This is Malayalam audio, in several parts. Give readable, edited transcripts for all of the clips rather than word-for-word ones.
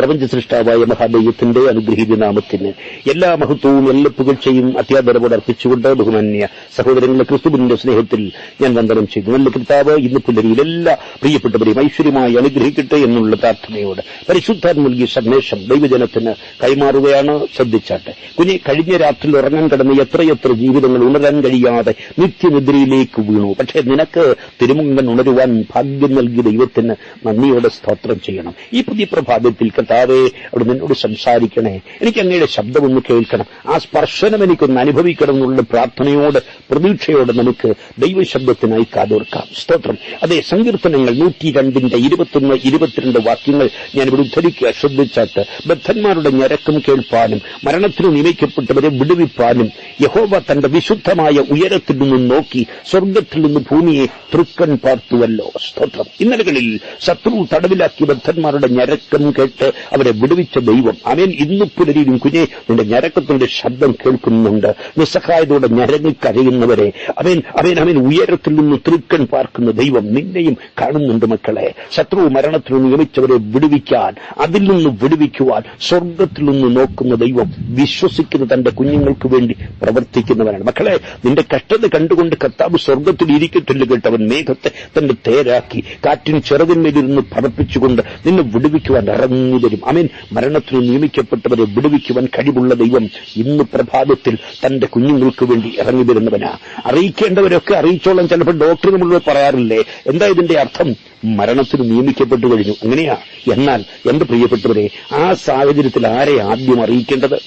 പ്രപഞ്ച സൃഷ്ടാവായ മഹാദൈവത്തിന്റെ അനുഗ്രഹീത നാമത്തിന് എല്ലാ മഹത്വവും എല്ലാ പുകഴ്ചയും അത്യാദരവോടെ അർപ്പിച്ചുകൊണ്ട് ബഹുമാന്യ സഹോദരങ്ങളുടെ ക്രിസ്തുവിന്റെ സ്നേഹത്തിൽ ഞാൻ വന്ദനം ചെയ്തു. നല്ല കർത്താവ് ഇന്ന് പുലരിയിൽ എല്ലാ പ്രിയപ്പെട്ടവരെയും ഐശ്വര്യമായി അനുഗ്രഹിക്കട്ടെ എന്നുള്ള പ്രാർത്ഥനയോട് പരിശുദ്ധാത്മ നൽകിയ സന്ദേശം ദൈവജനത്തിന് കൈമാറുകയാണ്. ശ്രദ്ധിച്ചാട്ടെ കുഞ്ഞെ, കഴിഞ്ഞ രാത്രിയിൽ ഉറങ്ങാൻ കിടന്ന് എത്രയെത്ര ജീവിതങ്ങൾ ഉണരാൻ കഴിയാതെ നിത്യനിദ്രയിലേക്ക് വീണു. പക്ഷേ നിനക്ക് തിരുമുങ്ങൻ ഉണരുവാൻ ഭാഗ്യം നൽകിയ ദൈവത്തിന് നന്ദിയോടെ സ്തോത്രം ചെയ്യണം. ഈ പുതിയ പ്രഭാതത്തിൽ കർത്താവേ അവിടെ നിന്നോട് സംസാരിക്കണേ, എനിക്ക് അങ്ങയുടെ ശബ്ദമൊന്ന് കേൾക്കണം, ആ സ്പർശനം എനിക്കൊന്ന് അനുഭവിക്കണം എന്നുള്ള പ്രാർത്ഥനയോട് പ്രതീക്ഷയോടെ നമുക്ക് ദൈവശബ്ദത്തിനായി കാതോർക്കാം. സ്തോത്രം. അതേ, സങ്കീർത്തനങ്ങൾ 102-21-22 വാക്യങ്ങൾ ഞാനിവിടെ ഉദ്ധരിക്കുക. ശ്രദ്ധിച്ചാട്ട് ബദ്ധന്മാരുടെ ഞരക്കം കേൾപ്പാനും മരണത്തിന് നിയമിക്കപ്പെട്ടവരെ വിടുവിപ്പാനും യഹോവ തന്റെ വിശുദ്ധമായ ഉയരത്തിൽ നിന്നും നോക്കി സ്വർഗത്തിൽ നിന്ന് ഭൂമിയെ തൃക്കൺ പാർത്തുവല്ലോ. സ്തോത്രം. ഇന്നലകളിൽ ശത്രു തടവിലാക്കിയ ബദ്ധന്മാരുടെ ഞരക്കം കേട്ട് അവരെ വിടുവിച്ച ദൈവം ആമേൻ ഇന്ന് പുലരിയിലും കുഞ്ഞെ നിന്റെ ഞരക്കത്തിന്റെ ശബ്ദം കേൾക്കുന്നുണ്ട്. നിസ്സഹായതയോടെ ഞരങ്ങി കരയുന്നവരെ അവൻ ഉയരത്തിൽ നിന്ന് തൃക്കൺ പാർക്കുന്ന ദൈവം നിന്നെയും കാണുന്നുണ്ട്. മക്കളെ, ശത്രു മരണത്തിന് നിയമിച്ചവരെ വിടുവിക്കാൻ, അതിൽ നിന്ന് വിടുവിക്കുവാൻ സ്വർഗത്തിൽ നിന്ന് നോക്കുന്ന ദൈവം വിശ്വസിക്കുന്ന തന്റെ കുഞ്ഞുങ്ങൾക്ക് വേണ്ടി പ്രവർത്തിക്കുന്നവരാണ്. മക്കളെ, നിന്റെ കഷ്ടത കണ്ടുകൊണ്ട് കർത്താവ് സ്വർഗത്തിൽ ഇരിക്കത്തില്ല കേട്ടോ. അവൻ മേഘത്തെ തന്റെ തേരാക്കി കാറ്റിന് ചെറുതിന്മേലിരുന്ന് പറപ്പിച്ചുകൊണ്ട് നിന്നെ വിടുവിക്കുവാൻ ഇറങ്ങി തരും. അവൻ മരണത്തിന് നിയമിക്കപ്പെട്ടവരെ വിടുവിക്കുവാൻ കഴിവുള്ള ദൈവം ഇന്ന് പ്രഭാതത്തിൽ തന്റെ കുഞ്ഞുങ്ങൾക്ക് വേണ്ടി ഇറങ്ങി വരുന്നവനാ. അറിയിക്കേണ്ടവരൊക്കെ അറിയിച്ചോളാം. ചിലപ്പോൾ ഡോക്ടർ നമ്മളോട് പറയാറില്ലേ, എന്താ ഇതിന്റെ അർത്ഥം? മരണത്തിന് നിയമിക്കപ്പെട്ടു കഴിഞ്ഞു, അങ്ങനെയാ. എന്നാൽ എന്റെ പ്രിയപ്പെട്ടവരെ, ആ സാഹചര്യത്തിൽ ആരെ ആദ്യം അറിയിക്കേണ്ടത്?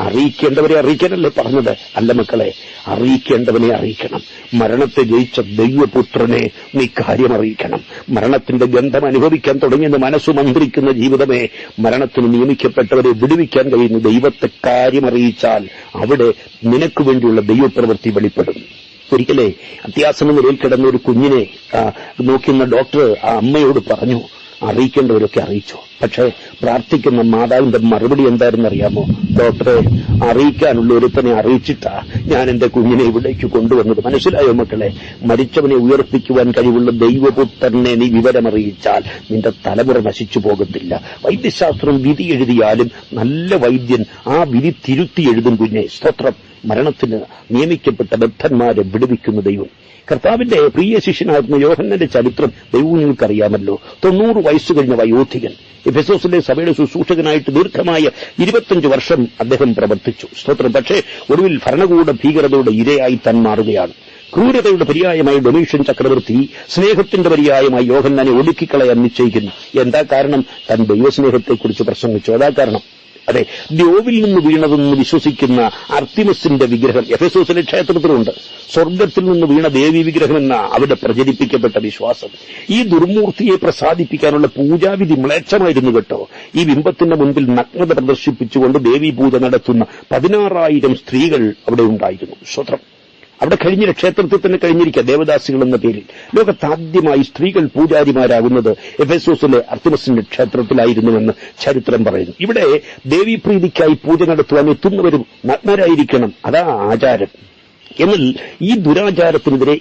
അറിയിക്കേണ്ടവരെ അറിയിക്കാനല്ലേ പറഞ്ഞത്? അല്ല മക്കളെ, അറിയിക്കേണ്ടവനെ അറിയിക്കണം. മരണത്തെ ജയിച്ച ദൈവപുത്രനെ നീ കാര്യം അറിയിക്കണം. മരണത്തിന്റെ ഗന്ധം അനുഭവിക്കാൻ തുടങ്ങിയെന്ന് മനസ്സു മന്ത്രിക്കുന്ന ജീവിതമേ, മരണത്തിന് നിയമിക്കപ്പെട്ടവരെ വിടുവിക്കാൻ കഴിയുന്ന ദൈവത്തെ കാര്യം അറിയിച്ചാൽ അവിടെ നിനക്ക് വേണ്ടിയുള്ള ദൈവപ്രവൃത്തി വെളിപ്പെടും. ഒരിക്കലേ അത്യാസന്ന നിലയിൽ കിടന്ന ഒരു കുഞ്ഞിനെ നോക്കുന്ന ഡോക്ടർ ആ അമ്മയോട് പറഞ്ഞു, അറിയിക്കേണ്ടവരൊക്കെ അറിയിച്ചു. പക്ഷേ പ്രാർത്ഥിക്കുന്ന മാതാവിന്റെ മറുപടി എന്തായിരുന്നറിയാമോ? ഡോക്ടറെ, അറിയിക്കാനുള്ള ഒരുത്തനെ അറിയിച്ചിട്ടാ ഞാൻ എന്റെ കുഞ്ഞിനെ ഇവിടേക്ക് കൊണ്ടുവന്നത്. മനസ്സിലായോ മക്കളെ? മരിച്ചവനെ ഉയർപ്പിക്കുവാൻ കഴിവുള്ള ദൈവപുത്രനെ നീ വിവരമറിയിച്ചാൽ നിന്റെ തലമുറ നശിച്ചു പോകത്തില്ല. വൈദ്യശാസ്ത്രം വിധി എഴുതിയാലും നല്ല വൈദ്യൻ ആ വിധി തിരുത്തി എഴുതും കുഞ്ഞെ. സ്തോത്രം. മരണത്തിന് നിയമിക്കപ്പെട്ട ബദ്ധന്മാരെ വിടുവിക്കുന്ന ദൈവം. കർത്താവിന്റെ പ്രിയ ശിഷ്യനായിരുന്ന യോഹന്നന്റെ ചരിത്രം ദൈവങ്ങൾക്കറിയാമല്ലോ. 90 വയസ്സ് കഴിഞ്ഞ വയോധികൻ എഫെസോസിലെ സഭയുടെ ശുശ്രൂഷകനായിട്ട് ദീർഘമായ 25 വർഷം അദ്ദേഹം പ്രവർത്തിച്ചു. സ്തോത്രം. പക്ഷേ ഒടുവിൽ ഭരണകൂട ഭീകരതയുടെ ഇരയായി താൻ മാറുകയാണ്. ക്രൂരതയുടെ പര്യായമായി ഡൊമീഷ്യൻ ചക്രവർത്തി സ്നേഹത്തിന്റെ പര്യായമായി യോഹന്നാനെ ഒടുക്കിക്കളയാൻ നിശ്ചയിക്കുന്നു. എന്താ കാരണം? താൻ ദൈവസ്നേഹത്തെക്കുറിച്ച് പ്രസംഗിച്ചു. അതാ കാരണം. അതെ, ദ്യോവിൽ നിന്ന് വീണതെന്ന് വിശ്വസിക്കുന്ന അർത്തിമസിന്റെ വിഗ്രഹം എഫെസോസിലെ ക്ഷേത്രത്തിലുണ്ട്. സ്വർഗത്തിൽ നിന്ന് വീണ ദേവി വിഗ്രഹമെന്ന അവിടെ പ്രചരിപ്പിക്കപ്പെട്ട വിശ്വാസം. ഈ ദുർമൂർത്തിയെ പ്രസാദിപ്പിക്കാനുള്ള പൂജാവിധി മ്ലേച്ഛമായിരുന്നു കേട്ടോ. ഈ ബിംബത്തിന്റെ മുൻപിൽ നഗ്നത പ്രദർശിപ്പിച്ചുകൊണ്ട് ദേവീ പൂജ നടത്തുന്ന 16,000 സ്ത്രീകൾ അവിടെ ഉണ്ടായിരുന്നു. സ്വത്രം. അവിടെ കഴിഞ്ഞ ക്ഷേത്രത്തിൽ തന്നെ കഴിഞ്ഞിരിക്കുക ദേവദാസികൾ എന്ന പേരിൽ. ലോകത്താദ്യമായി സ്ത്രീകൾ പൂജാരിമാരാകുന്നത് എഫെസോസിലെ അർത്തിമസിന്റെ ക്ഷേത്രത്തിലായിരുന്നുവെന്ന് ചരിത്രം പറയുന്നു. ഇവിടെ ദേവീപ്രീതിക്കായി പൂജ നടത്തുവാൻ എത്തുന്നവരും നഗ്നരായിരിക്കണം. അതാ ആചാരം. എന്നാൽ ഈ ദുരാചാരത്തിനെതിരെ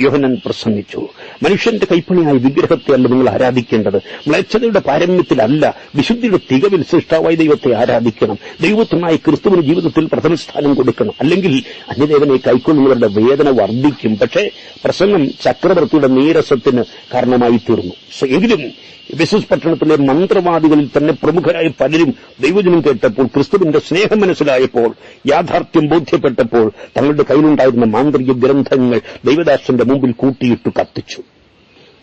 യോഹന്നാൻ പ്രസംഗിച്ചു. മനുഷ്യന്റെ കൈപ്പണിയായ വിഗ്രഹത്തെ അല്ല നിങ്ങൾ ആരാധിക്കേണ്ടത്. മ്ലേച്ഛതയുടെ പാരമ്യത്തിലല്ല, വിശുദ്ധിയുടെ തികവിൽ സൃഷ്ടാവായ ദൈവത്തെ ആരാധിക്കണം. ദൈവത്തിനായ ക്രിസ്തുവിന് ജീവിതത്തിൽ പ്രഥമ സ്ഥാനം കൊടുക്കണം. അല്ലെങ്കിൽ അന്യദേവനെ കൈക്കൊള്ളുന്നവരുടെ വേദന വർദ്ധിക്കും. പക്ഷേ പ്രസംഗം ചക്രവർത്തിയുടെ നീരസത്തിന് കാരണമായി തീർന്നു. എങ്കിലും എഫെസോസ് പട്ടണത്തിലെ മന്ത്രവാദികളിൽ തന്നെ പ്രമുഖരായ പലരും ദൈവജനം കേട്ടപ്പോൾ, ക്രിസ്തുവിന്റെ സ്നേഹം മനസ്സിലായപ്പോൾ, യാഥാർത്ഥ്യം ബോധ്യപ്പെട്ടപ്പോൾ തങ്ങളുടെ കയ്യിലുണ്ടായിരുന്ന മാന്ത്രിക ഗ്രന്ഥങ്ങൾ ദൈവദാസന്റെ മുമ്പിൽ കൂട്ടിയിട്ടു കത്തിച്ചു.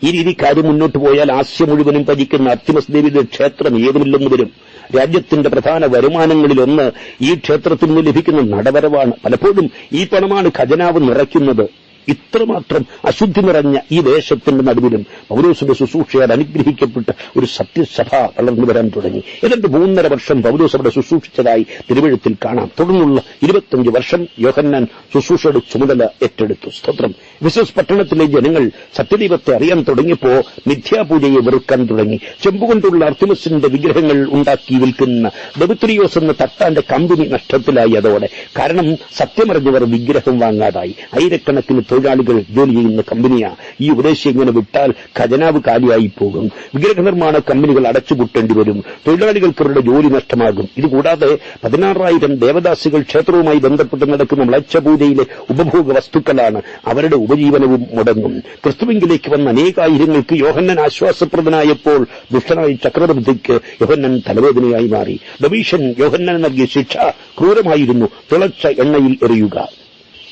ഈ രീതി കാര്യം മുന്നോട്ട് പോയാൽ ആസ്യ മുഴുവനും ഭജിക്കുന്ന അർത്തിമസ് ദേവിയുടെ ക്ഷേത്രം ഏതുമില്ലെന്ന് വരും. രാജ്യത്തിന്റെ പ്രധാന വരുമാനങ്ങളിലൊന്ന് ഈ ക്ഷേത്രത്തിൽ നിന്ന് ലഭിക്കുന്ന നടവരവാണ്. പലപ്പോഴും ഈ പണമാണ് ഖജനാവ് നിറയ്ക്കുന്നത്. ഇത്രമാത്രം അശുദ്ധി നിറഞ്ഞ ഈ ദേശത്തിന്റെ നടുവിലും പൗലോസിന്റെ ശുശ്രൂഷയാൽ അനുഗ്രഹിക്കപ്പെട്ട ഒരു സത്യസഭ വളർന്നു വരാൻ തുടങ്ങി. ഏതാണ്ട് 3.5 വർഷം പൗലോസ് അവിടെ ശുശ്രൂഷിച്ചതായി തിരുവെഴുത്തിൽ കാണാം. തുടർന്നുള്ള 25 വർഷം യോഹന്നാൻ ശുശ്രൂഷയുടെ ചുമതല ഏറ്റെടുത്തു. സ്തോത്രം. എഫെസോസ് പട്ടണത്തിലെ ജനങ്ങൾ സത്യദൈവത്തെ അറിയാൻ തുടങ്ങിയപ്പോ മിഥ്യാപൂജയെ വെറുക്കാൻ തുടങ്ങി. ചെമ്പുകൊണ്ടുള്ള അർത്തിമസിന്റെ വിഗ്രഹങ്ങൾ ഉണ്ടാക്കി വിൽക്കുന്ന ദെമിത്രിയോസ് എന്ന തട്ടാന്റെ കമ്പനി നഷ്ടത്തിലായി അതോടെ. കാരണം സത്യമറിഞ്ഞവർ വിഗ്രഹം വാങ്ങാതായി. ആയിരക്കണക്കിന് തൊഴിലാളികൾ ജോലി ചെയ്യുന്ന കമ്പനിയാണ്. ഈ ഉപദേശം ഇങ്ങനെ വിട്ടാൽ ഖജനാവ് കാലിയായി പോകും. വിഗ്രഹ നിർമ്മാണ കമ്പനികൾ അടച്ചുപൂട്ടേണ്ടി വരും. തൊഴിലാളികൾക്ക് അവരുടെ ജോലി നഷ്ടമാകും. ഇതുകൂടാതെ 16,000 ദേവദാസികൾ ക്ഷേത്രവുമായി ബന്ധപ്പെട്ട് നടക്കുന്ന മ്ലേച്ഛപൂജയിലെ ഉപഭോഗ വസ്തുക്കളാണ്. അവരുടെ ഉപജീവനവും മുടങ്ങും. ക്രിസ്തുവിലേക്ക് വന്ന അനേകായിരങ്ങൾക്ക് യോഹന്നാൻ ആശ്വാസപ്രദനായപ്പോൾ ദുഷ്ടനായ ചക്രവർത്തിക്ക് യോഹന്നാൻ തലവേദനയായി മാറി. ഡൊമീഷ്യൻ യോഹന്നാൻ നൽകിയ ശിക്ഷ ക്രൂരമായിരുന്നു, തിളച്ച എണ്ണയിൽ എറിയുക.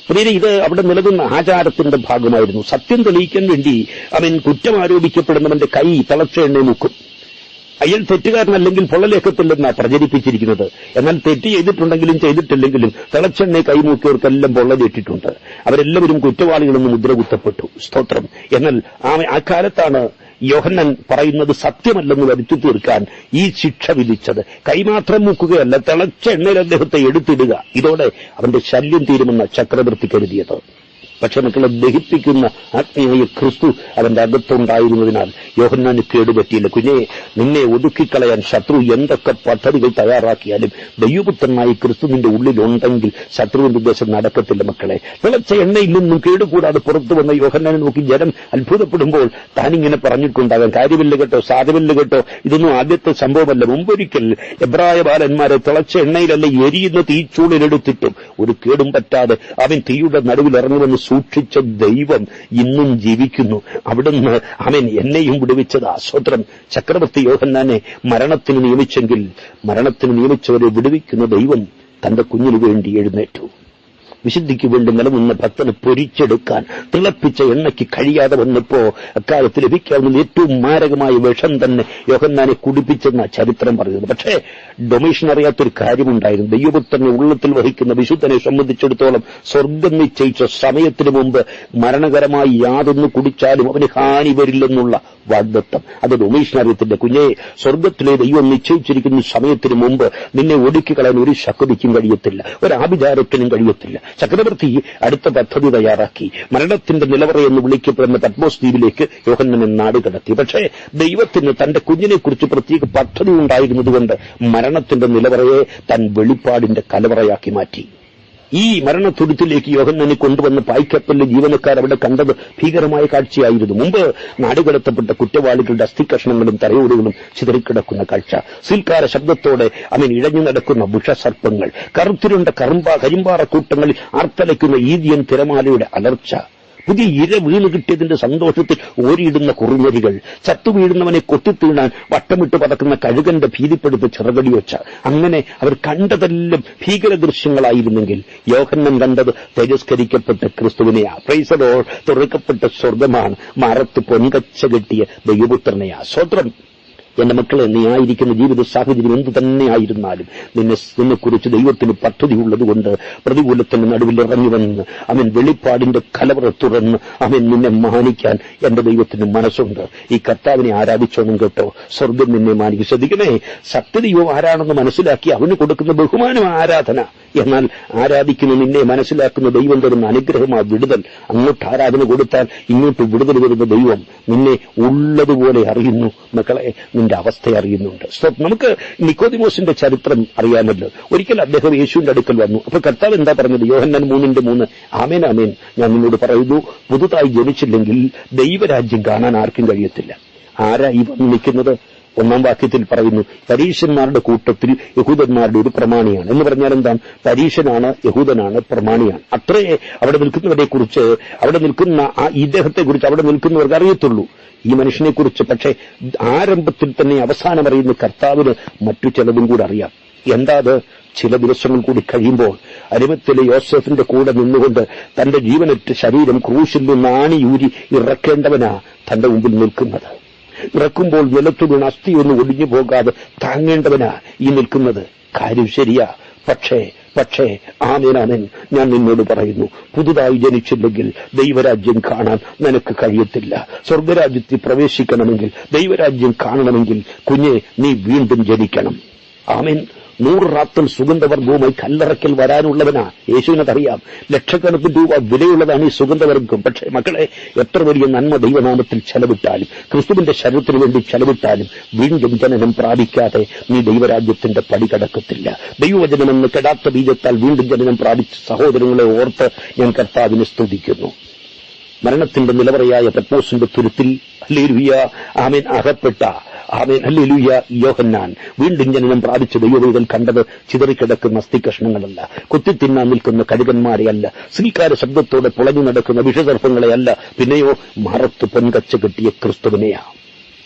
പ്രിയരെ, ഇത് അവിടെ നിലനിന്ന ആചാരത്തിന്റെ ഭാഗമായിരുന്നു. സത്യം തെളിയിക്കാൻ വേണ്ടി അവൻ കുറ്റം ആരോപിക്കപ്പെടുന്നവന്റെ കൈ തിളച്ച എണ്ണയെ മുക്കും. അയാൾ തെറ്റുകാരനല്ലെങ്കിൽ പൊള്ളലേക്കത്തില്ലെന്നാണ് പ്രചരിപ്പിച്ചിരിക്കുന്നത്. എന്നാൽ തെറ്റ് ചെയ്തിട്ടുണ്ടെങ്കിലും ചെയ്തിട്ടില്ലെങ്കിലും തിളച്ചെണ്ണയെ കൈമൂക്കിയവർക്കെല്ലാം പൊള്ളലേറ്റിട്ടുണ്ട്. അവരെല്ലാവരും കുറ്റവാളികളെന്ന് മുദ്ര കുത്തപ്പെട്ടു. സ്തോത്രം. എന്നാൽ ആ കാലത്താണ് യോഹന്നാൻ പറയുന്നത് സത്യമല്ലെന്ന് വരുത്തി തീർക്കാൻ ഈ ശിക്ഷ വിധിച്ചത്. കൈമാത്രം മുക്കുകയല്ല, തിളച്ച എണ്ണയിൽ അദ്ദേഹത്തെ എടുത്തിടുക. ഇതോടെ അവന്റെ ശല്യം തീരുമെന്ന ചക്രവർത്തി കരുതിയത്. പക്ഷെ മക്കളെ ദഹിപ്പിക്കുന്ന ആത്മീയ ക്രിസ്തു അവന്റെ അകത്തുണ്ടായിരുന്നതിനാൽ യോഹന്നാന് കേടുപറ്റിയില്ല. കുഞ്ഞെ, നിന്നെ ഒതുക്കിക്കളയാൻ ശത്രു എന്തൊക്കെ പദ്ധതികൾ തയ്യാറാക്കിയാലും ദൈവപുത്രനായ ക്രിസ്തു നിന്റെ ഉള്ളിലുണ്ടെങ്കിൽ ശത്രുവിന്റെ ഉദ്ദേശം നടക്കത്തില്ല. മക്കളെ, തിളച്ച എണ്ണയിൽ നിന്നും കേടുകൂടാതെ പുറത്തു വന്ന യോഹന്നാനെ നോക്കി ജനം അത്ഭുതപ്പെടുമ്പോൾ താനിങ്ങനെ പറഞ്ഞിട്ടുണ്ടാകാം, കാര്യമില്ല കേട്ടോ, സാധ്യമില്ല കേട്ടോ, ഇതൊന്നും ആദ്യത്തെ സംഭവമല്ല. മുമ്പൊരിക്കൽ എബ്രായ ബാലന്മാരെ തിളച്ച എണ്ണയിലല്ല എരിയുന്ന തീച്ചൂളിലെടുത്തിട്ടും ഒരു കേടും പറ്റാതെ അവൻ തീയുടെ നടുവിൽ ഇറങ്ങുമെന്ന് സൂക്ഷിച്ച ദൈവം ഇന്നും ജീവിക്കുന്നു. അവിടുന്ന് അവൻ എന്നെയും വിടുവിച്ചത് ആസ്വത്രം. ചക്രവർത്തി യോഹന്നാനെ മരണത്തിന് നിയമിച്ചെങ്കിൽ മരണത്തിന് നിയമിച്ചവരെ വിടുവിക്കുന്ന ദൈവം തന്റെ കുഞ്ഞിനു വേണ്ടി എഴുന്നേറ്റു. വിശുദ്ധിക്ക് വേണ്ടി നിലനിന്ന ഭക്തനെ പൊരിച്ചെടുക്കാൻ തിളപ്പിച്ച എണ്ണയ്ക്ക് കഴിയാതെ വന്നപ്പോ അക്കാലത്ത് ലഭിക്കാവുന്ന ഏറ്റവും മാരകമായ വിഷം തന്നെ യോഹന്നാനെ കുടിപ്പിച്ചെന്ന ചരിത്രം പറയുന്നത്. പക്ഷേ ഡൊമീഷൻ അറിയാത്തൊരു കാര്യമുണ്ടായിരുന്നു. ദൈവപുത്രനെ ഉള്ളത്തിൽ വഹിക്കുന്ന വിശുദ്ധനെ സംബന്ധിച്ചിടത്തോളം സ്വർഗം നിശ്ചയിച്ച സമയത്തിന് മുമ്പ് മരണകരമായി യാതൊന്ന് കുടിച്ചാലും അവന് ഹാനി വരില്ലെന്നുള്ള വാഗ്ദത്തം. അത് ഡൊമീഷൻ അറിയത്തിന്റെ. കുഞ്ഞെ, സ്വർഗത്തിലെ ദൈവം നിശ്ചയിച്ചിരിക്കുന്ന സമയത്തിന് മുമ്പ് നിന്നെ ഒടുക്കിക്കളയാൻ ഒരു ശക്തിക്കും കഴിയത്തില്ല, ഒരാഭിചാരത്തിനും കഴിയത്തില്ല. ചക്രവർത്തി അടുത്ത പദ്ധതി തയ്യാറാക്കി. മരണത്തിന്റെ നിലവറയെന്ന് വിളിക്കപ്പെടുന്ന പത്മോസ് ദ്വീപിലേക്ക് യോഹന്നാനെ നാട് കടത്തി. പക്ഷേ ദൈവത്തിന് തന്റെ കുഞ്ഞിനെക്കുറിച്ച് പ്രത്യേക പദ്ധതി ഉണ്ടായിരുന്നതുകൊണ്ട് മരണത്തിന്റെ നിലവറയെ താൻ വെളിപ്പാടിന്റെ കലവറയാക്കി മാറ്റി. ഈ മരണത്തുരുത്തിലേക്ക് യോഹന്നാനെ കൊണ്ടുവന്ന പായ്ക്കപ്പലിലെ ജീവനക്കാർ അവിടെ കണ്ടത് ഭീകരമായ കാഴ്ചയായിരുന്നു. മുമ്പ് നാടുകടത്തപ്പെട്ട കുറ്റവാളികളുടെ അസ്ഥികഷ്ണങ്ങളും തലയോടുകളും ചിതറിക്കിടക്കുന്ന കാഴ്ച, സീൽക്കാര ശബ്ദത്തോടെ അവൻ ഇഴഞ്ഞു നടക്കുന്ന വിഷസർപ്പങ്ങൾ, കറുത്തിരുണ്ട കരിമ്പാറ കൂട്ടങ്ങളിൽ ആർത്തലയ്ക്കുന്ന ഈദിയൻ തിരമാലയുടെ അലർച്ച, പുതിയ ഇര വീണ് കിട്ടിയതിന്റെ സന്തോഷത്തിൽ ഓരിയിടുന്ന കുറുനരികൾ, ചത്തുവീഴുന്നവനെ കൊത്തിത്തീണാൻ വട്ടമിട്ട് പതക്കുന്ന കഴുകന്റെ ഭീതിപ്പെടുത്ത ചിറകടിയൊച്ച. അങ്ങനെ അവർ കണ്ടതെല്ലാം ഭീകര ദൃശ്യങ്ങളായിരുന്നെങ്കിൽ യോഹന്നാൻ കണ്ടത് തിരസ്കരിക്കപ്പെട്ട ക്രിസ്തുവിനെയാ. Praise the Lord. തുറക്കപ്പെട്ട സ്വർഗമാണ്, മറത്ത് പൊൻകച്ച കെട്ടിയ ദൈവപുത്രനെയാ. സ്വത്രം. എന്റെ മക്കളെ, നീ ആയിരിക്കുന്ന ജീവിത സാഹചര്യം എന്തു തന്നെയായിരുന്നാലും നിന്നെക്കുറിച്ച് ദൈവത്തിന് പദ്ധതിയുള്ളതുകൊണ്ട് പ്രതികൂലത്തിന്റെ നടുവിൽ ഇറങ്ങി വന്ന് അവൻ വെളിപ്പാടിന്റെ കലവറ തുറന്ന് അവൻ നിന്നെ മാനിക്കാൻ എന്റെ ദൈവത്തിന് മനസ്സുണ്ട്. ഈ കർത്താവിനെ ആരാധിച്ചോണം കേട്ടോ, സ്വർഗം നിന്നെ മാനിക്കും. ശ്രദ്ധിക്കണേ, സത്യദൈവം ആരാണെന്ന് മനസ്സിലാക്കി അവന് കൊടുക്കുന്ന ബഹുമാനം ആരാധന. എന്നാൽ ആരാധിക്കുന്ന നിന്നെ മനസ്സിലാക്കുന്ന ദൈവം തരുന്ന അനുഗ്രഹമാ വിടുതൽ. അങ്ങോട്ട് ആരാധന കൊടുത്താൽ ഇങ്ങോട്ട് വിടുതൽ വരുന്ന ദൈവം നിന്നെ ഉള്ളതുപോലെ അറിയുന്നു. മക്കളെ, നിന്റെ അവസ്ഥ അറിയുന്നുണ്ട്. നമുക്ക് നിക്കോദിമോസിന്റെ ചരിത്രം അറിയാമല്ലോ. ഒരിക്കൽ അദ്ദേഹം യേശുവിന്റെ അടുക്കൽ വന്നു. അപ്പൊ കർത്താവ് എന്താ പറഞ്ഞത്? യോഹന്നാൻ 3:3, ആമേൻ ആമേൻ, ഞാൻ നിന്നോട് പറയുന്നു, പുതുതായി ജനിച്ചില്ലെങ്കിൽ ദൈവരാജ്യം കാണാൻ ആർക്കും കഴിയത്തില്ല. ആരാ ഈ വന്ന് നിൽക്കുന്നത്? 1-ാം വാക്യത്തിൽ പറയുന്നു, പരീശന്മാരുടെ കൂട്ടത്തിൽ യഹൂദന്മാരുടെ ഒരു പ്രമാണിയാണ്. എന്ന് പറഞ്ഞാൽ എന്താണ്? പരീശനാണ്, യഹൂദനാണ്, പ്രമാണിയാണ്. അത്രേ അവിടെ നിൽക്കുന്നവരെ കുറിച്ച്, അവിടെ നിൽക്കുന്ന ഇദ്ദേഹത്തെക്കുറിച്ച് അവിടെ നിൽക്കുന്നവർക്ക് അറിയത്തുള്ളൂ, ഈ മനുഷ്യനെക്കുറിച്ച്. പക്ഷേ ആരംഭത്തിൽ തന്നെ അവസാനം അറിയുന്ന കർത്താവിന് മറ്റു ചിലതും കൂടെ അറിയാം. എന്താ അത്? ചില ദിവസങ്ങൾ കൂടി കഴിയുമ്പോൾ അരിമത്തിലെ യോസേഫിന്റെ കൂടെ നിന്നുകൊണ്ട് തന്റെ ജീവനറ്റ ശരീരം ക്രൂശിൽ നിന്ന് ആണിയൂരി ഇറക്കേണ്ടവനാ തന്റെ മുമ്പിൽ നിൽക്കുന്നത്. ഇറക്കുമ്പോൾ നിലത്തു വീണ് അസ്ഥിയൊന്നും ഒടിഞ്ഞു പോകാതെ താങ്ങേണ്ടവനാ ഈ നിൽക്കുന്നത്. കാര്യം ശരിയാ. പക്ഷേ ആമേനാമേൻ, ഞാൻ നിന്നോട് പറയുന്നു, പുതുതായി ജനിച്ചില്ലെങ്കിൽ ദൈവരാജ്യം കാണാൻ നിനക്ക് കഴിയത്തില്ല. സ്വർഗരാജ്യത്തിൽ പ്രവേശിക്കണമെങ്കിൽ, ദൈവരാജ്യം കാണണമെങ്കിൽ കുഞ്ഞെ, നീ വീണ്ടും ജനിക്കണം. ആമേൻ. 100 റാത്തൽ സുഗന്ധവർഗവുമായി കല്ലറയ്ക്കൽ വരാനുള്ളവനാ. യേശുവിനതറിയാം. ലക്ഷക്കണക്കിന് രൂപ വിലയുള്ളതാണ് ഈ സുഗന്ധവർഗം. പക്ഷേ മക്കളെ, എത്ര വലിയ നന്മ ദൈവനാമത്തിൽ ചെലവിട്ടാലും, ക്രിസ്തുവിന്റെ ശരീരത്തിന് വേണ്ടി ചെലവിട്ടാലും വീണ്ടും ജനനം പ്രാപിക്കാതെ നീ ദൈവരാജ്യത്തിന്റെ പടി കടക്കത്തില്ല. ദൈവവചനമെന്ന് കെടാത്ത ബീജത്താൽ വീണ്ടും ജനനം പ്രാപിച്ച സഹോദരങ്ങളെ ഓർത്ത് ഞാൻ കർത്താവിനെ സ്തുതിക്കുന്നു. മരണത്തിന്റെ നിലവറയായ പത്മോസിന്റെ തുരുത്തിൽ ഹല്ലേലൂയ ആമേൻ അകപ്പെട്ട ആമേൻ ഹല്ലേലൂയ യോഹന്നാൻ വീണ്ടും ജനനം പ്രാപിച്ച ദൈവവേദൽ കണ്ടത് ചിതറിക്കിടക്കുന്ന അസ്ഥികഷ്ണങ്ങളല്ല, കൊത്തിത്തിന്നാൻ നിൽക്കുന്ന കഴുകന്മാരെയല്ല, സിൽക്കാര ശബ്ദത്തോടെ പുളഞ്ഞു നടക്കുന്ന വിഷസർപ്പങ്ങളെയല്ല, പിന്നെയോ മറത്ത് പൊൻകച്ച കെട്ടിയ ക്രിസ്തുവിനെയാ.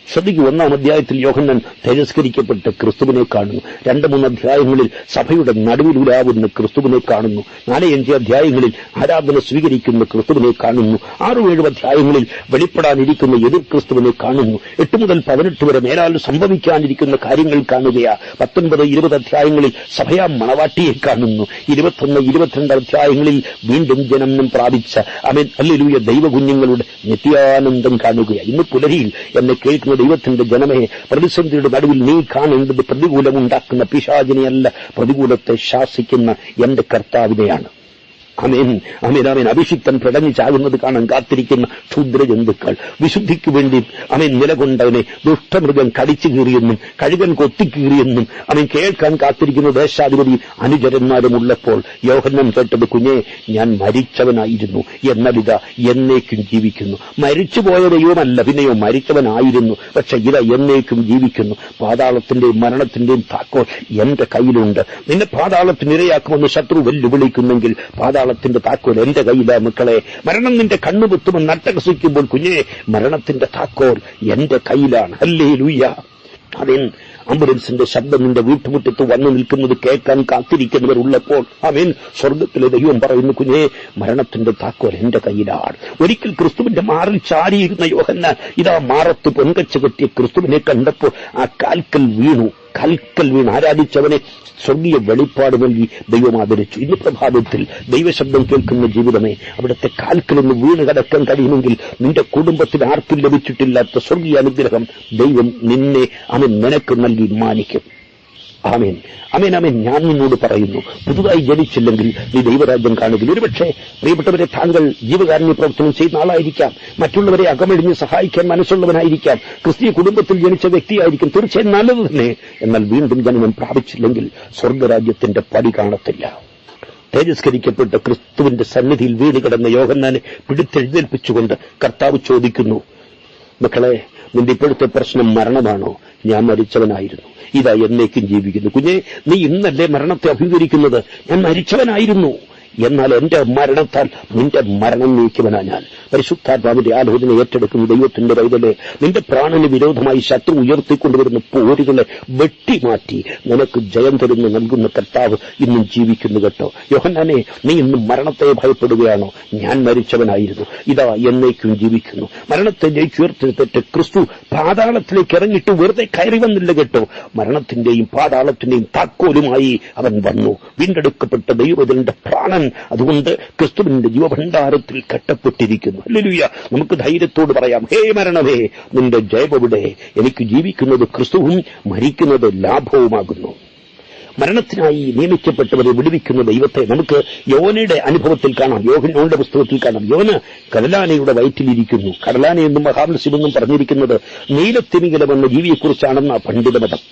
ശ്രദ്ധിക്കൂ, 1-ാം അധ്യായത്തിൽ യോഹന്നാൻ തേജസ്കരിക്കപ്പെട്ട ക്രിസ്തുവിനെ കാണുന്നു. 2-3 അധ്യായങ്ങളിൽ സഭയുടെ നടുവിലുലാവുന്ന ക്രിസ്തുവിനെ കാണുന്നു. 4-5 അധ്യായങ്ങളിൽ ആരാധന സ്വീകരിക്കുന്ന ക്രിസ്തുവിനെ കാണുന്നു. 6-7 അധ്യായങ്ങളിൽ വെളിപ്പെടാനിരിക്കുന്ന എതിർ ക്രിസ്തുവിനെ കാണുന്നു. 8 മുതൽ 18 വരെ മേലാൽ സംഭവിക്കാനിരിക്കുന്ന കാര്യങ്ങൾ കാണുകയാ. 19-20 അധ്യായങ്ങളിൽ സഭയാ മണവാട്ടിയെ കാണുന്നു. 21-22 അധ്യായങ്ങളിൽ വീണ്ടും ജനനം പ്രാപിച്ച ആമേൻ ഹല്ലേലൂയ ദൈവകുഞ്ഞുങ്ങളുടെ നിത്യാനന്ദം കാണുകയാ. ഇന്ന് പുലരിയിൽ എന്നെ കേൾക്കുന്ന ദൈവത്തിന്റെ ജനമേ, പ്രതിസന്ധിയുടെ നടുവിൽ നീ കാണേണ്ടത് പ്രതികൂലമുണ്ടാക്കുന്ന പിശാചിനെയല്ല, പ്രതികൂലത്തെ ശാസിക്കുന്ന എന്റെ കർത്താവിനെയാണ്. ആമേൻ ആമേൻ ആമേൻ. അഭിഷിക്തൻ പിടഞ്ഞു ചാകുന്നത് കാണാൻ കാത്തിരിക്കുന്ന ക്ഷുദ്രജന്തുക്കൾ, വിശുദ്ധിക്ക് വേണ്ടി ആമേൻ നിലകൊണ്ടവനെ ദുഷ്ടമൃഗം കടിച്ചു കീറിയെന്നും കഴുകൻ കൊത്തിക്കീറിയെന്നും അവൻ കേൾക്കാൻ കാത്തിരിക്കുന്ന ദേശാധിപതി അനുചരന്മാരും ഉള്ളപ്പോൾ യോഹന്നാൻ കേട്ടത്, കുഞ്ഞെ ഞാൻ മരിച്ചവനായിരുന്നു, എന്നലിതാ എന്നേക്കും ജീവിക്കുന്നു. മരിച്ചുപോയ ദൈവമല്ല, പിന്നെയോ മരിച്ചവനായിരുന്നു, പക്ഷെ ഇതാ എന്നേക്കും ജീവിക്കുന്നു. പാതാളത്തിന്റെയും മരണത്തിന്റെയും താക്കോൽ എന്റെ കയ്യിലുണ്ട്. നിന്നെ പാതാളത്തിനിരയാക്കുമെന്ന് ശത്രു വെല്ലുവിളിക്കുന്നെങ്കിൽ പാതാളത്തിന്റെ താക്കോൽ എന്റെ കയ്യിലാ മക്കളെ. മരണം നിന്റെ കണ്ണുപൊത്തുമെന്ന് അട്ടഹസിക്കുമ്പോൾ കുഞ്ഞെ, മരണത്തിന്റെ താക്കോൽ എന്റെ കയ്യിലാണ്. ഹല്ലേലൂയ. അവൻ ആംബുലൻസിന്റെ ശബ്ദം നിന്റെ വീട്ടുമുറ്റത്ത് വന്നു നിൽക്കുന്നത് കേൾക്കാൻ കാത്തിരിക്കുന്നവരുള്ളപ്പോൾ അവൻ സ്വർഗത്തിലെ ദൈവം പറയുന്നു, കുഞ്ഞേ മരണത്തിന്റെ താക്കോൽ എന്റെ കയ്യിലാണ്. ഒരിക്കൽ ക്രിസ്തുവിന്റെ മാറിൽ ചാരിയിരുന്ന യോഹന്നാൻ ഇതാ മാറത്ത് പൊൻകച്ച കെട്ടിയ ക്രിസ്തുവിനെ കണ്ടപ്പോൾ ആ കാൽക്കൽ വീണു ആരാധിച്ചവനെ സ്വർഗീയ വെളിപ്പാട് നൽകി ദൈവം ആദരിച്ചു. ഇന്ന് പ്രഭാതത്തിൽ ദൈവശബ്ദം കേൾക്കുന്ന ജീവിതമേ, അവിടുത്തെ കാൽക്കലൊന്ന് വീണ് കിടക്കാൻ കഴിയുമെങ്കിൽ നിന്റെ കുടുംബത്തിൽ ആർക്കും ലഭിച്ചിട്ടില്ലാത്ത സ്വർഗീയ അനുഗ്രഹം ദൈവം നിന്നെ നിനക്ക് നൽകി മാനിക്കും. ആമേൻ ആമേൻ ആമേൻ. ഞാൻ നിന്നോട് പറയുന്നു, പുതുതായി ജനിച്ചില്ലെങ്കിൽ നീ ദൈവരാജ്യം കാണുകയില്ല. ഒരുപക്ഷെ പ്രിയപ്പെട്ടവരെ, താങ്കൾ ജീവകാരുണ്യ പ്രവർത്തനം ചെയ്യുന്ന ആളായിരിക്കാം, മറ്റുള്ളവരെ അകമഴിഞ്ഞ് സഹായിക്കാൻ മനസ്സുള്ളവനായിരിക്കാം, ക്രിസ്തീയ കുടുംബത്തിൽ ജനിച്ച വ്യക്തിയായിരിക്കും, തീർച്ചയായും നല്ലത് തന്നെ. എന്നാൽ വീണ്ടും ജനനം പ്രാപിച്ചില്ലെങ്കിൽ സ്വർഗരാജ്യത്തിന്റെ പടി കാണത്തില്ല. തേജസ്കരിക്കപ്പെട്ട ക്രിസ്തുവിന്റെ സന്നിധിയിൽ വീണ് കിടന്ന യോഹന്നാനെ പിടിച്ചെഴുന്നേൽപ്പിച്ചുകൊണ്ട് കർത്താവ് ചോദിക്കുന്നു, മക്കളെ, നിന്റെ ഇപ്പോഴത്തെ പ്രശ്നം മരണമാണോ? ഞാൻ മരിച്ചവനായിരുന്നു, ഇതാ എന്നേക്കും ജീവിക്കുന്നു. കുഞ്ഞെ, നീ ഇന്നല്ലേ മരണത്തെ അഭിമുഖീകരിക്കുന്നത്? ഞാൻ മരിച്ചവനായിരുന്നു, എന്നാൽ എന്റെ മരണത്താൽ നിന്റെ മരണം നീക്കിയവനാ ഞാൻ. പരിശുദ്ധാത്മാവിന്റെ ആലോചന ഏറ്റെടുക്കുന്ന ദൈവത്തിന്റെ പൈതലേ, നിന്റെ പ്രാണന് വിരോധമായി ശത്രു ഉയർത്തിക്കൊണ്ടുവരുന്ന പോരുകളെ വെട്ടിമാറ്റി നിനക്ക് ജയം തരുന്നു നൽകുന്ന കർത്താവ് ഇന്നും ജീവിക്കുന്നു കേട്ടോ. യോഹന്നാനെ, നീ ഇന്നും മരണത്തെ ഭയപ്പെടുകയാണോ? ഞാൻ മരിച്ചവനായിരുന്നു, ഇതാ എന്നേക്കും ജീവിക്കുന്നു. മരണത്തെ ജയിച്ചുയർത്തെടുത്തിട്ട് ക്രിസ്തു പാതാളത്തിലേക്ക് ഇറങ്ങിയിട്ട് വെറുതെ കയറി വന്നില്ല കേട്ടോ. മരണത്തിന്റെയും പാതാളത്തിന്റെയും താക്കോലുമായി അവൻ വന്നു. വീണ്ടെടുക്കപ്പെട്ട ദൈവത്തിന്റെ പ്രാണൻ അതുകൊണ്ട് ക്രിസ്തുവിന്റെ ജീവഭണ്ഡാരത്തിൽ കെട്ടപ്പെട്ടിരിക്കുന്നു. ഹല്ലേലൂയ. നമുക്ക് ധൈര്യത്തോട് പറയാം, ഹേ മരണമേ, നിന്റെ ജയമെവിടെ? എനിക്ക് ജീവിക്കുന്നത് ക്രിസ്തുവും മരിക്കുന്നത് ലാഭവുമാകുന്നു. മരണത്തിനായി നിയമിക്കപ്പെട്ടവരെ വിടുവിക്കുന്ന ദൈവത്തെ നമുക്ക് യോനയുടെ അനുഭവത്തിൽ കാണാം, യോഹന്നാന്റെ പുസ്തകത്തിൽ കാണാം. യോന കടലാനയുടെ വയറ്റിലിരിക്കുന്നു. കടലാനയെന്നും മഹാമത്സ്യമെന്നും പറഞ്ഞിരിക്കുന്നത് നീലത്തിമിംഗലമെന്ന ജീവിയെക്കുറിച്ചാണെന്ന പണ്ഡിതമതം.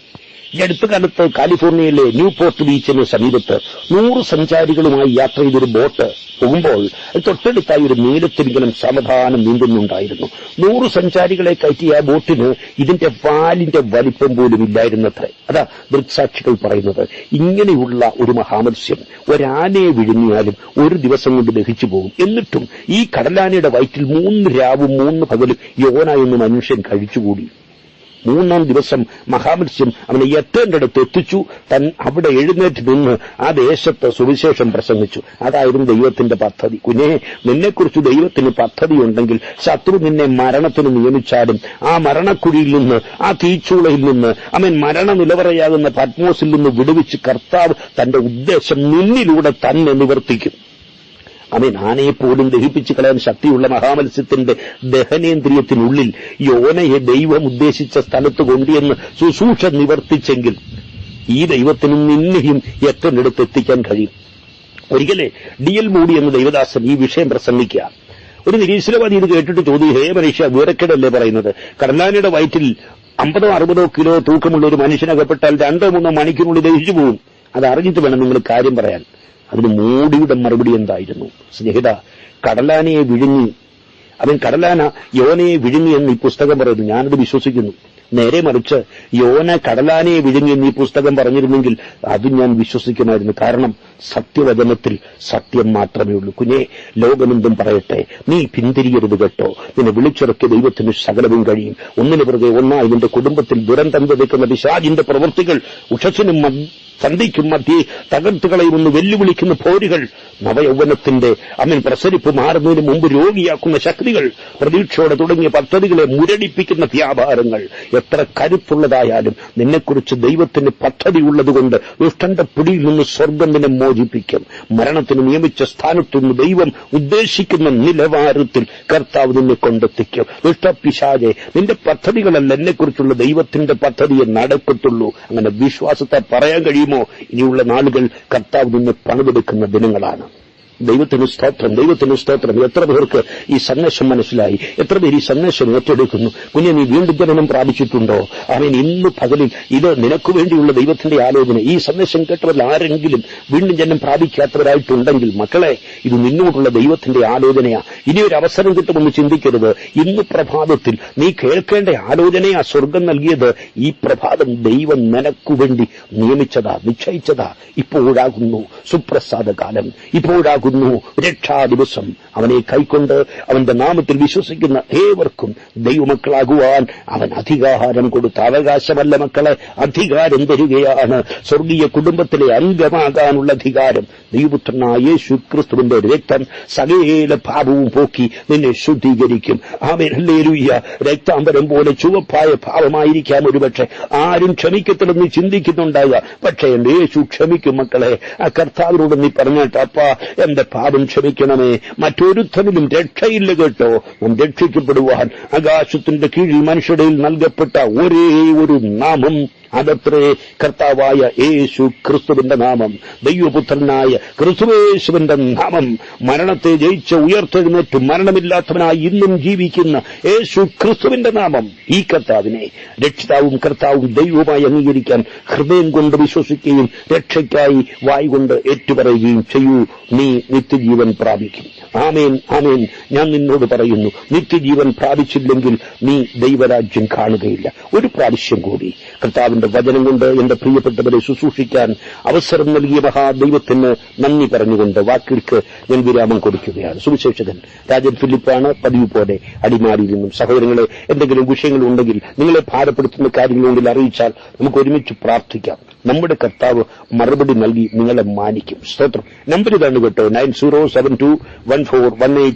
ഈ അടുത്ത കാലത്ത് കാലിഫോർണിയയിലെ ന്യൂപോർട്ട് ബീച്ചിന് സമീപത്ത് 100 സഞ്ചാരികളുമായി യാത്ര ചെയ്തൊരു ബോട്ട് പോകുമ്പോൾ തൊട്ടടുത്തായി ഒരു നീലത്തിമിംഗലം സാവധാനം നീന്തുന്നുണ്ടായിരുന്നു. 100 സഞ്ചാരികളെ കയറ്റിയ ആ ബോട്ടിന് ഇതിന്റെ വാലിന്റെ വലിപ്പം പോലും ഇല്ലായിരുന്നത്രേ. അതാ ദൃക്സാക്ഷികൾ പറയുന്നത്. ഇങ്ങനെയുള്ള ഒരു മഹാമത്സ്യം ഒരാനയെ വിഴുങ്ങിയാലും ഒരു ദിവസം കൊണ്ട് ദഹിച്ചു പോകും. എന്നിട്ടും ഈ കടലാനയുടെ വയറ്റിൽ 3 രാവും 3 പകലും യോന എന്ന മനുഷ്യൻ കഴിച്ചുകൂടി. 3-ാം ദിവസം മഹാമത്സ്യം അവനെ എത്തേണ്ടടുത്ത് എത്തിച്ചു. താൻ അവിടെ എഴുന്നേറ്റ് നിന്ന് ആ ദേശത്ത് സുവിശേഷം പ്രസംഗിച്ചു. അതായിരുന്നു ദൈവത്തിന്റെ പദ്ധതി. കുഞ്ഞേ, നിന്നെക്കുറിച്ച് ദൈവത്തിന് പദ്ധതിയുണ്ടെങ്കിൽ ശത്രു നിന്നെ മരണത്തിന് നിയമിച്ചാലും ആ മരണക്കുഴിയിൽ നിന്ന്, ആ തീച്ചൂളയിൽ നിന്ന്, അവൻ മരണ നിലവറയാകുന്ന പത്മോസിൽ നിന്ന് വിടുവിച്ച് കർത്താവ് തന്റെ ഉദ്ദേശം നിന്നിലൂടെ തന്നെ നിവർത്തിക്കും. അവൻ ആനയെപ്പോലും ദഹിപ്പിച്ചു കളയാൻ ശക്തിയുള്ള മഹാമത്സ്യത്തിന്റെ ദഹനേന്ദ്രിയത്തിനുള്ളിൽ യോനയെ ദൈവം ഉദ്ദേശിച്ച സ്ഥലത്ത് കൊണ്ടുവന്ന് ശുശ്രൂഷ നിവർത്തിച്ചെങ്കിൽ ഈ ദൈവത്തിനും നിന്നെയും എത്തേണ്ടടുത്ത് എത്തിക്കാൻ കഴിയും. ഒരിക്കലേ D.L. മൂഡി എന്ന ദൈവദാസൻ ഈ വിഷയം പ്രസംഗിക്കുക. ഒരു നിരീശ്വരവാദി ഇത് കേട്ടിട്ട് ചോദ്യം, ഹേ മനുഷ്യ, വിവരക്കേടല്ലേ പറയുന്നത്? കടലാനയുടെ വയറ്റിൽ 50-60 കിലോ തൂക്കമുള്ള ഒരു മനുഷ്യനകപ്പെട്ടാൽ 2-3 മണിക്കൂറിനുള്ളിൽ ദഹിച്ചു പോകും. അതറിഞ്ഞിട്ട് വേണം നിങ്ങൾ കാര്യം പറയാൻ. അതിന് മൂടിയുടെ മറുപടി എന്തായിരുന്നു? സ്നേഹിത, കടലാനയെ വിഴുങ്ങി അവൻ കടലാന യോനയെ വിഴുങ്ങിയെന്ന് ഈ പുസ്തകം പറയുന്നു. ഞാനത് വിശ്വസിക്കുന്നു. നേരെ മറിച്ച് യോന കടലാനയെ വിഴുങ്ങിയെന്ന് ഈ പുസ്തകം പറഞ്ഞിരുന്നെങ്കിൽ അത് ഞാൻ വിശ്വസിക്കുമായിരുന്നു. കാരണം സത്യവചനത്തിൽ സത്യം മാത്രമേ ഉള്ളൂ. കുഞ്ഞെ, ലോകമെന്തും പറയട്ടെ, നീ പിന്തിരിയരുത് കേട്ടോ. നിന്നെ വിളിച്ചിറക്കിയ ദൈവത്തിന് സകലവും കഴിയും. ഒന്നിനു പുറകെ ഒന്നായി നിന്റെ കുടുംബത്തിൽ ദുരന്തം വിതയ്ക്കുന്ന പിശാചിന്റെ പ്രവൃത്തികൾ ഉഷസ്സിനും സന്ധിക്കും മധ്യേ തകർത്തുകളയുമെന്ന് വെല്ലുവിളിക്കുന്ന പോരുകൾ, നവയൗവനത്തിന്റെ അവൻ പ്രസരിപ്പ് മാറുന്നതിന് മുമ്പ് രോഗിയാക്കുന്ന ശക്തികൾ, പ്രതീക്ഷയോടെ തുടങ്ങിയ പദ്ധതികളെ മുരടിപ്പിക്കുന്ന വ്യാപാരങ്ങൾ, എത്ര കരുത്തുള്ളതായാലും നിന്നെക്കുറിച്ച് ദൈവത്തിന് പദ്ധതിയുള്ളതുകൊണ്ട് ദുഷ്ടന്റെ പിടിയിൽ നിന്ന് സ്വർഗം നിന്നെ മോചിപ്പിക്കും. മരണത്തിന് നിയമിച്ച സ്ഥാനത്തുനിന്ന് ദൈവം ഉദ്ദേശിക്കുന്ന നിലവാരത്തിൽ കർത്താവ് നിന്നെ കൊണ്ടെത്തിക്കും. ദുഷ്ടപിശാചേ, നിന്റെ പദ്ധതികളല്ല എന്നെക്കുറിച്ചുള്ള ദൈവത്തിന്റെ പദ്ധതിയെ നടക്കത്തുള്ളൂ. അങ്ങനെ വിശ്വാസത്തെ പറയാൻ കഴിയുമോ? ഇനിയുള്ള നാളുകൾ കർത്താവ് നിന്നെ പണിതെടുക്കുന്ന ദിനങ്ങളാണ്. ദൈവത്തിന് സ്തോത്രം, ദൈവത്തിന് സ്തോത്രം. എത്ര പേർക്ക് ഈ സന്ദേശം മനസ്സിലായി? എത്ര പേര് ഈ സന്ദേശം ഏറ്റെടുക്കുന്നു? കുഞ്ഞെ, നീ വീണ്ടും ജനനം പ്രാപിച്ചിട്ടുണ്ടോ? അവൻ ഇന്ന് പകലിൽ ഇത് നിനക്ക് വേണ്ടിയുള്ള ദൈവത്തിന്റെ ആലോചന. ഈ സന്ദേശം കേട്ടവരിൽ ആരെങ്കിലും വീണ്ടും ജനം പ്രാപിക്കാത്തവരായിട്ടുണ്ടെങ്കിൽ, മക്കളെ, ഇത് നിന്നോടുള്ള ദൈവത്തിന്റെ ആലോചനയാ. ഇനിയൊരു അവസരം കിട്ടുമെന്ന് ചിന്തിക്കരുത്. ഇന്ന് പ്രഭാതത്തിൽ നീ കേൾക്കേണ്ട ആലോചനയാ സ്വർഗം നൽകിയത്. ഈ പ്രഭാതം ദൈവം നിനക്കു വേണ്ടി നിയമിച്ചതാ, നിശ്ചയിച്ചതാ. ഇപ്പോഴാകുന്നു സുപ്രസാദ കാലം, ഇപ്പോഴാകുന്നു രക്ഷാ ദിവസം. അവനെ കൈക്കൊണ്ട് അവന്റെ നാമത്തിൽ വിശ്വസിക്കുന്ന ഏവർക്കും ദൈവമക്കളാകുവാൻ അവൻ അധികാരം കൊടുത്ത അവകാശമല്ല മക്കളെ, അധികാരം തരികയാണ്. സ്വർഗീയ കുടുംബത്തിലെ അംഗമാകാനുള്ള അധികാരം. ദൈവപുത്രനായ യേശു ക്രിസ്തുവിന്റെ രക്തം സകല പാപവും പോക്കി നിന്നെ ശുദ്ധീകരിക്കും. ആമേൻ, ഹല്ലേലൂയ. രക്താംബരം പോലെ ചുവപ്പായ പാപമായിരിക്കാം ഒരുപക്ഷെ ആരും ക്ഷമിക്കത്തില്ലെന്ന് ചിന്തിക്കുന്നുണ്ടാകുക. പക്ഷേ എന്റെ യേശു ക്ഷമിക്കും മക്കളെ. ആ കർത്താവിനോട് നീ പറഞ്ഞാട്ട്, അപ്പാ എന്റെ പാപം ക്ഷമിക്കണമേ. മറ്റൊരുത്തനിലും രക്ഷയില്ല കേട്ടോ. നാം രക്ഷിക്കപ്പെടുവാൻ ആകാശത്തിന്റെ കീഴിൽ മനുഷ്യരിൽ നൽകപ്പെട്ട ഒരേ ഒരു നാമം, അതത്രേ കർത്താവായ യേശു ക്രിസ്തുവിന്റെ നാമം. ദൈവപുത്രനായ ക്രിസ്തുവേശുവിന്റെ നാമം. മരണത്തെ ജയിച്ച് ഉയർത്തെഴുന്നേറ്റ് മരണമില്ലാത്തവനായി ഇന്നും ജീവിക്കുന്ന യേശു ക്രിസ്തുവിന്റെ നാമം. ഈ കർത്താവിനെ രക്ഷിതാവും കർത്താവും ദൈവവുമായി അംഗീകരിക്കാൻ ഹൃദയം കൊണ്ട് വിശ്വസിക്കുകയും രക്ഷയ്ക്കായി വായ് കൊണ്ട് ഏറ്റുപറയുകയും ചെയ്യൂ. നീ നിത്യജീവൻ പ്രാപിക്കും. ആമേൻ, ആമേൻ. ഞാൻ നിന്നോട് പറയുന്നു, നിത്യജീവൻ പ്രാപിച്ചില്ലെങ്കിൽ നീ ദൈവരാജ്യം കാണുകയില്ല. ഒരു പ്രാവശ്യം കൂടി കർത്താവിന്റെ വചനം കൊണ്ട് എന്റെ പ്രിയപ്പെട്ടവരെ ശുശ്രൂഷിക്കാൻ അവസരം നൽകിയ മഹാദൈവത്തിന് നന്ദി പറഞ്ഞുകൊണ്ട് വാക്കുകൾക്ക് ഞാൻ വിരാമം കൊടുക്കുകയാണ്. സുവിശേഷകൻ രാജൻ ഫിലിപ്പാണ്. പതിവ് പോലെ അടിമാലിയിൽ നിന്നും. സഹോദരങ്ങളെ, എന്തെങ്കിലും വിഷയങ്ങളുണ്ടെങ്കിൽ, നിങ്ങളെ ഭാരപ്പെടുത്തുന്ന കാര്യങ്ങളുണ്ടെങ്കിൽ അറിയിച്ചാൽ നമുക്ക് ഒരുമിച്ച് പ്രാർത്ഥിക്കാം. നമ്മുടെ കർത്താവ് മറുപടി നൽകി നിങ്ങളെ മാനിക്കും. സ്തോത്രം. നമ്പർ ഇതാണ് കേട്ടോ, 90721418